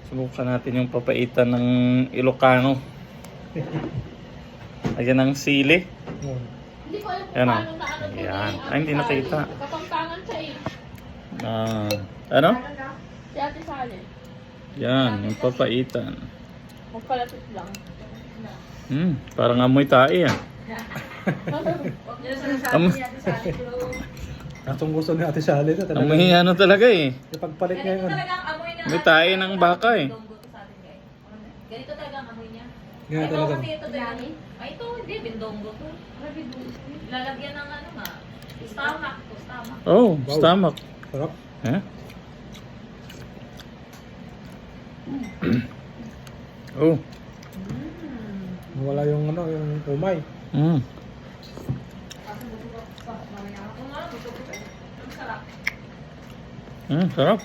Subukan natin yung papaitan ng Ilocano. Ayan ang sili. Hindi ko alam kung Yan o. paano na ano to Ayan. eh. Ay, hindi nakita. Kapampangan siya eh. Ano? Si Ate Sally. Yan, yung papaitan. Magkalapit lang. Parang amoy tae ah. Huwag niyo sinasabi ni Ate Sally. Atong gusto ni Ate Sally na talaga. Amoy ano talaga eh. Ipagpalit niya Ganito yun. talaga ang amoy na... May tayo ng baka eh. Bindonggo to sa atin, guys. Ganito talaga ang amoy niya. Ganyan Ito talaga. kasi ito din. Ay, ito hindi. Bindonggo to. Lalagyan ng ano nga. Stomach to. Stomach. Oh, Wow. stomach. Sarap. Eh? Oh. Wala yung ano, yung umay. Mm. Kung ano, gusto ko. Ang sarap. Sarap.